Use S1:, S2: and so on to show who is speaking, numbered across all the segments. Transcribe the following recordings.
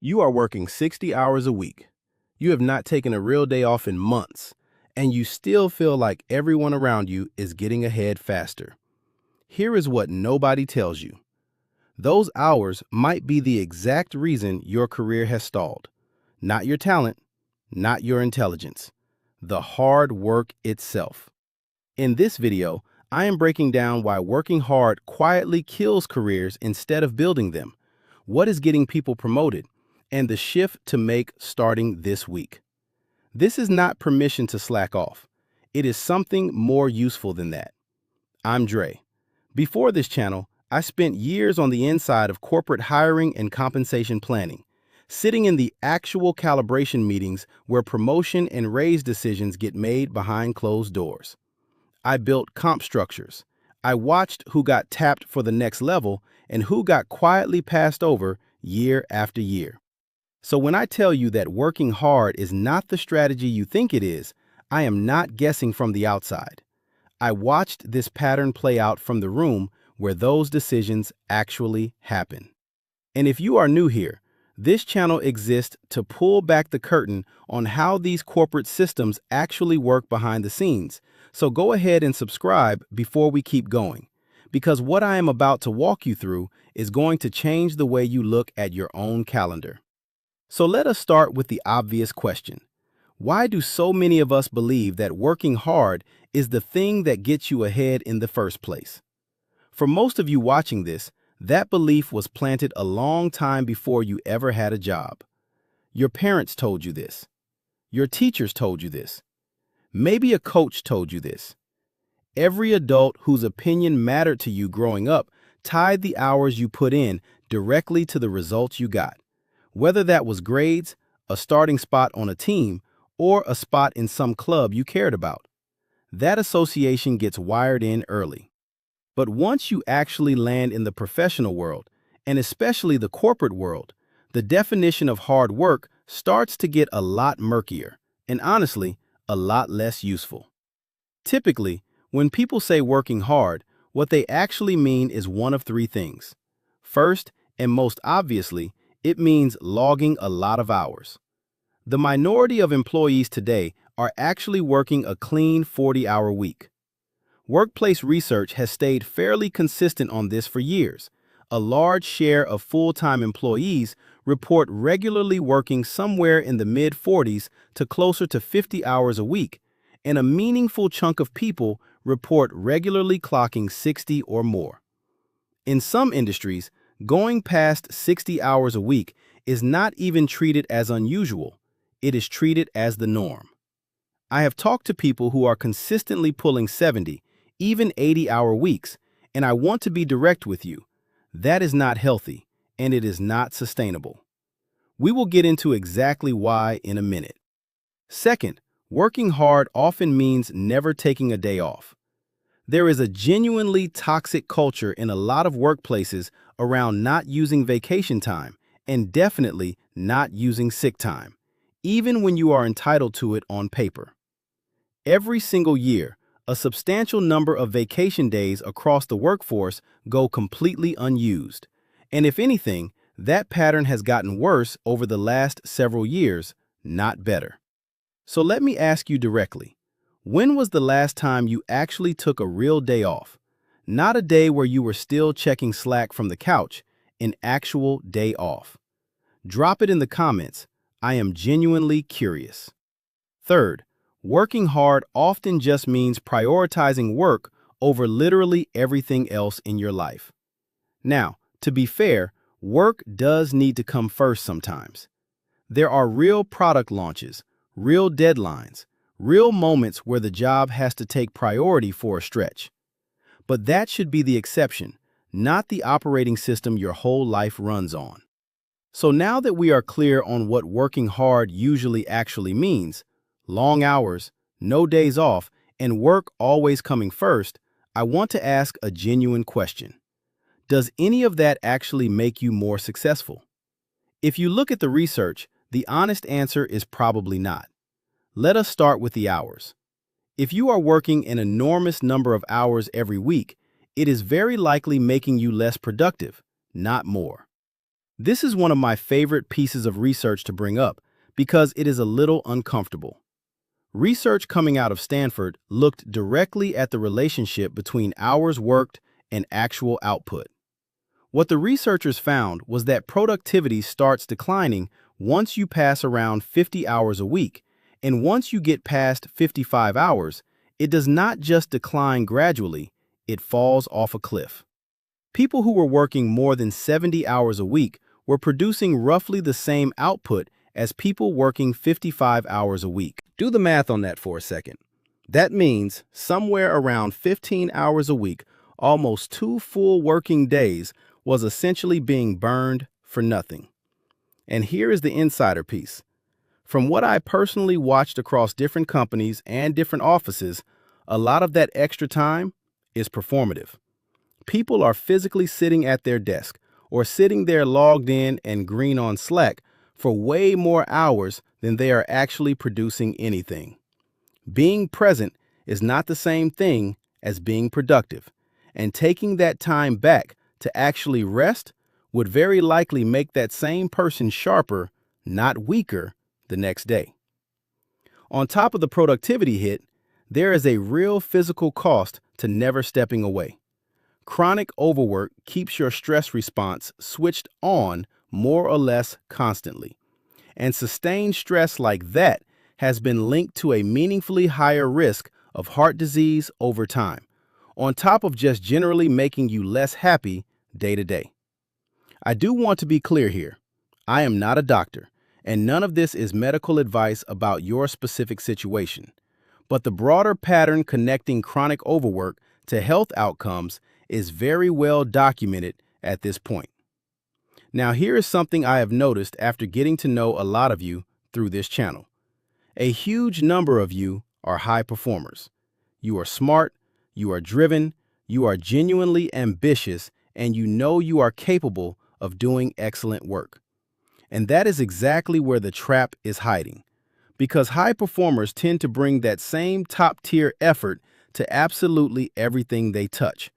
S1: You are working 60 hours a week. You have not taken a real day off in months, and you still feel like everyone around you is getting ahead faster. Here is what nobody tells you. Those hours might be the exact reason your career has stalled. Not your talent, not your intelligence. The hard work itself. In this video, I am breaking down why working hard quietly kills careers instead of building them, what is getting people promoted, and the shift to make starting this week. This is not permission to slack off. It is something more useful than that. I'm Dre. Before this channel, I spent years on the inside of corporate hiring and compensation planning, sitting in the actual calibration meetings where promotion and raise decisions get made behind closed doors. I built comp structures. I watched who got tapped for the next level and who got quietly passed over year after year. So when I tell you that working hard is not the strategy you think it is, I am not guessing from the outside. I watched this pattern play out from the room where those decisions actually happen. And if you are new here, this channel exists to pull back the curtain on how these corporate systems actually work behind the scenes. So go ahead and subscribe before we keep going, because what I am about to walk you through is going to change the way you look at your own calendar. So let us start with the obvious question. Why do so many of us believe that working hard is the thing that gets you ahead in the first place? For most of you watching this, that belief was planted a long time before you ever had a job. Your parents told you this. Your teachers told you this. Maybe a coach told you this. Every adult whose opinion mattered to you growing up tied the hours you put in directly to the results you got. Whether that was grades, a starting spot on a team, or a spot in some club you cared about. That association gets wired in early. But once you actually land in the professional world, and especially the corporate world, the definition of hard work starts to get a lot murkier, and honestly, a lot less useful. Typically, when people say working hard, what they actually mean is one of three things. First, and most obviously, it means logging a lot of hours. The minority of employees today are actually working a clean 40-hour week. Workplace research has stayed fairly consistent on this for years. A large share of full-time employees report regularly working somewhere in the mid-40s to closer to 50 hours a week, and a meaningful chunk of people report regularly clocking 60 or more. In some industries, going past 60 hours a week is not even treated as unusual. It is treated as the norm. I have talked to people who are consistently pulling 70, even 80-hour weeks, and I want to be direct with you. That is not healthy, and it is not sustainable. We will get into exactly why in a minute. Second, working hard often means never taking a day off. There is a genuinely toxic culture in a lot of workplaces around not using vacation time and definitely not using sick time, even when you are entitled to it on paper. Every single year, a substantial number of vacation days across the workforce go completely unused. And if anything, that pattern has gotten worse over the last several years, not better. So let me ask you directly. When was the last time you actually took a real day off? Not a day where you were still checking Slack from the couch, an actual day off. Drop it in the comments. I am genuinely curious. Third, working hard often just means prioritizing work over literally everything else in your life. Now, to be fair, work does need to come first sometimes. There are real product launches, real deadlines, real moments where the job has to take priority for a stretch. But that should be the exception, not the operating system your whole life runs on. So now that we are clear on what working hard usually actually means, long hours, no days off, and work always coming first, I want to ask a genuine question. Does any of that actually make you more successful? If you look at the research, the honest answer is probably not. Let us start with the hours. If you are working an enormous number of hours every week, it is very likely making you less productive, not more. This is one of my favorite pieces of research to bring up because it is a little uncomfortable. Research coming out of Stanford looked directly at the relationship between hours worked and actual output. What the researchers found was that productivity starts declining once you pass around 50 hours a week, and once you get past 55 hours, it does not just decline gradually, it falls off a cliff. People who were working more than 70 hours a week were producing roughly the same output as people working 55 hours a week. Do the math on that for a second. That means somewhere around 15 hours a week, almost 2 full working days, was essentially being burned for nothing. And here is the insider piece. From what I personally watched across different companies and different offices, a lot of that extra time is performative. People are physically sitting at their desk or sitting there logged in and green on Slack for way more hours than they are actually producing anything. Being present is not the same thing as being productive, and taking that time back to actually rest would very likely make that same person sharper, not weaker, the next day. On top of the productivity hit, there is a real physical cost to never stepping away. Chronic overwork keeps your stress response switched on more or less constantly. And sustained stress like that has been linked to a meaningfully higher risk of heart disease over time, on top of just generally making you less happy day to day. I do want to be clear here. I am not a doctor, and none of this is medical advice about your specific situation. But the broader pattern connecting chronic overwork to health outcomes is very well documented at this point. Now, here is something I have noticed after getting to know a lot of you through this channel. A huge number of you are high performers. You are smart, you are driven, you are genuinely ambitious, and you know you are capable of doing excellent work. And that is exactly where the trap is hiding, because high performers tend to bring that same top-tier effort to absolutely everything they touch,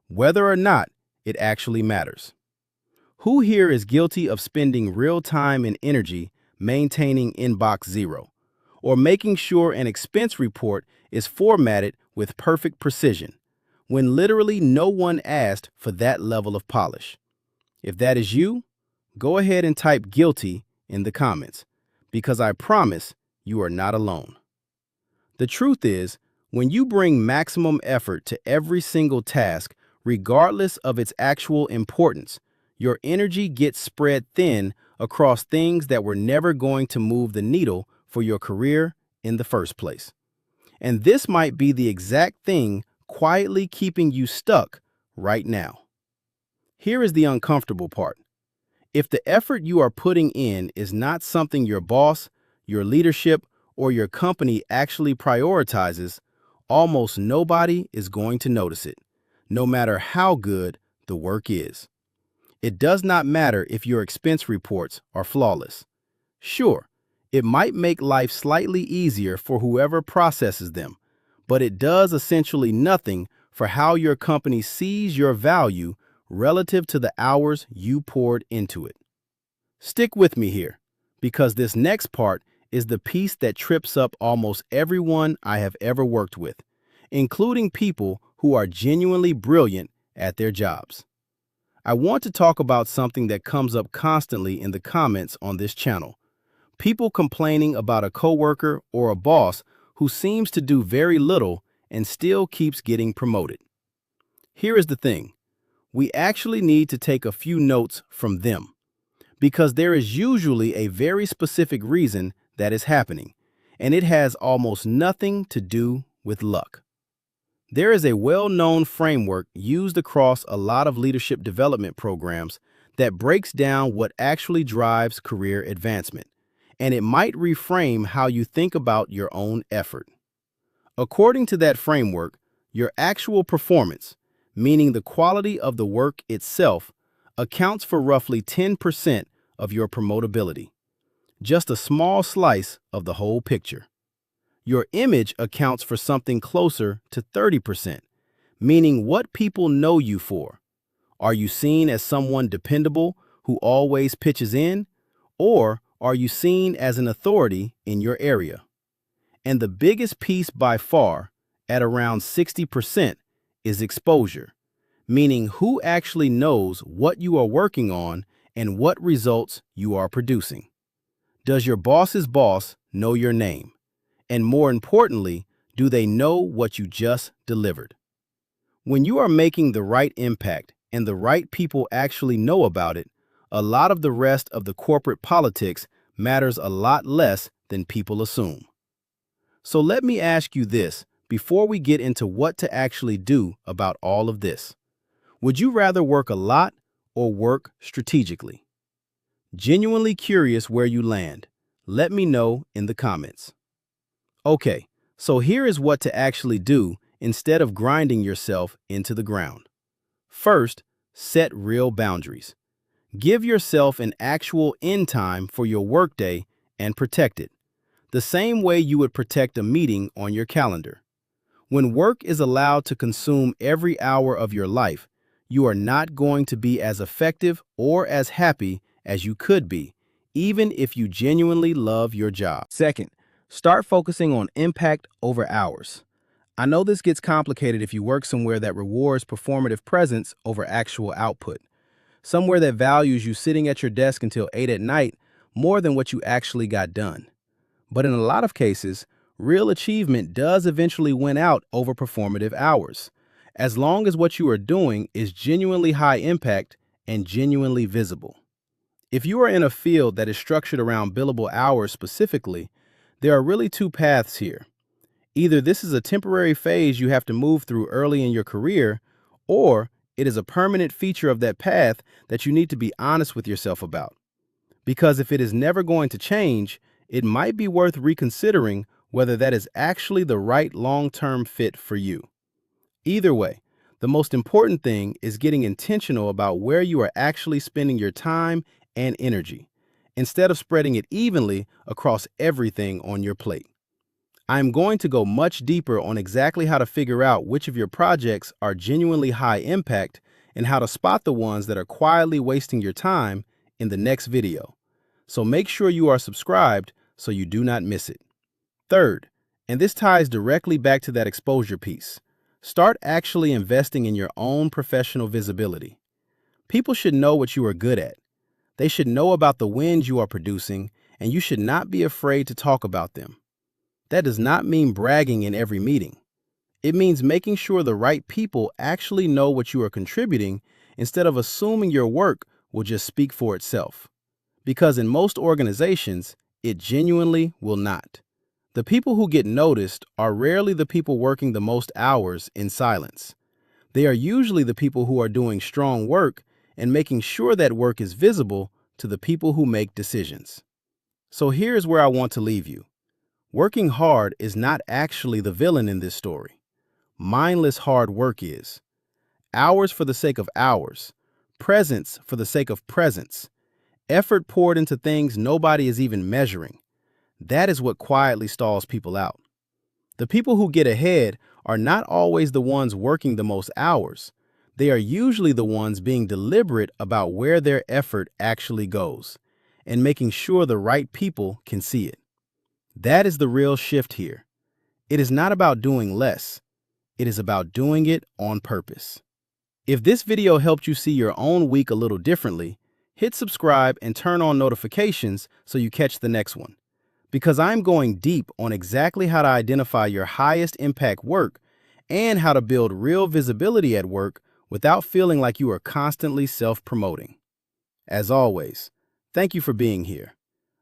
S1: whether or not it actually matters. Who here is guilty of spending real time and energy maintaining inbox zero, or making sure an expense report is formatted with perfect precision, when literally no one asked for that level of polish? If that is you, go ahead and type guilty in the comments, because I promise you are not alone. The truth is, when you bring maximum effort to every single task, regardless of its actual importance, your energy gets spread thin across things that were never going to move the needle for your career in the first place. And this might be the exact thing quietly keeping you stuck right now. Here is the uncomfortable part. If the effort you are putting in is not something your boss, your leadership, or your company actually prioritizes, almost nobody is going to notice it, no matter how good the work is. It does not matter if your expense reports are flawless. Sure, it might make life slightly easier for whoever processes them, but it does essentially nothing for how your company sees your value relative to the hours you poured into it. Stick with me here, because this next part is the piece that trips up almost everyone I have ever worked with, including people who are genuinely brilliant at their jobs. I want to talk about something that comes up constantly in the comments on this channel. People complaining about a coworker or a boss who seems to do very little and still keeps getting promoted. Here is the thing. We actually need to take a few notes from them, because there is usually a very specific reason that is happening, and it has almost nothing to do with luck. There is a well-known framework used across a lot of leadership development programs that breaks down what actually drives career advancement, and it might reframe how you think about your own effort. According to that framework, your actual performance, meaning the quality of the work itself, accounts for roughly 10% of your promotability, just a small slice of the whole picture. Your image accounts for something closer to 30%, meaning what people know you for. Are you seen as someone dependable who always pitches in, or are you seen as an authority in your area? And the biggest piece by far, at around 60%, is exposure, meaning who actually knows what you are working on and what results you are producing. Does your boss's boss know your name? And more importantly, do they know what you just delivered? When you are making the right impact and the right people actually know about it, a lot of the rest of the corporate politics matters a lot less than people assume. So let me ask you this before we get into what to actually do about all of this. Would you rather work a lot or work strategically? Genuinely curious where you land. Let me know in the comments. Okay, so here is what to actually do instead of grinding yourself into the ground. First, set real boundaries. Give yourself an actual end time for your workday and protect it, the same way you would protect a meeting on your calendar. When work is allowed to consume every hour of your life, you are not going to be as effective or as happy as you could be, even if you genuinely love your job. Second, start focusing on impact over hours. I know this gets complicated if you work somewhere that rewards performative presence over actual output, somewhere that values you sitting at your desk until 8 at night more than what you actually got done. But in a lot of cases, real achievement does eventually win out over performative hours, as long as what you are doing is genuinely high impact and genuinely visible. If you are in a field that is structured around billable hours specifically, there are really two paths here. Either this is a temporary phase you have to move through early in your career, or it is a permanent feature of that path that you need to be honest with yourself about. Because if it is never going to change, it might be worth reconsidering whether that is actually the right long-term fit for you. Either way, the most important thing is getting intentional about where you are actually spending your time and energy, instead of spreading it evenly across everything on your plate. I'm going to go much deeper on exactly how to figure out which of your projects are genuinely high impact and how to spot the ones that are quietly wasting your time in the next video. So make sure you are subscribed so you do not miss it. Third, and this ties directly back to that exposure piece, start actually investing in your own professional visibility. People should know what you are good at. They should know about the wins you are producing, and you should not be afraid to talk about them. That does not mean bragging in every meeting. It means making sure the right people actually know what you are contributing instead of assuming your work will just speak for itself. Because in most organizations, it genuinely will not. The people who get noticed are rarely the people working the most hours in silence. They are usually the people who are doing strong work and making sure that work is visible to the people who make decisions. So here's where I want to leave you. Working hard is not actually the villain in this story. Mindless hard work is. Hours for the sake of hours. Presence for the sake of presence. Effort poured into things nobody is even measuring. That is what quietly stalls people out. The people who get ahead are not always the ones working the most hours. They are usually the ones being deliberate about where their effort actually goes and making sure the right people can see it. That is the real shift here. It is not about doing less. It is about doing it on purpose. If this video helped you see your own week a little differently, hit subscribe and turn on notifications so you catch the next one. Because I'm going deep on exactly how to identify your highest impact work and how to build real visibility at work without feeling like you are constantly self-promoting. As always, thank you for being here.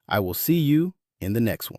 S1: I will see you in the next one.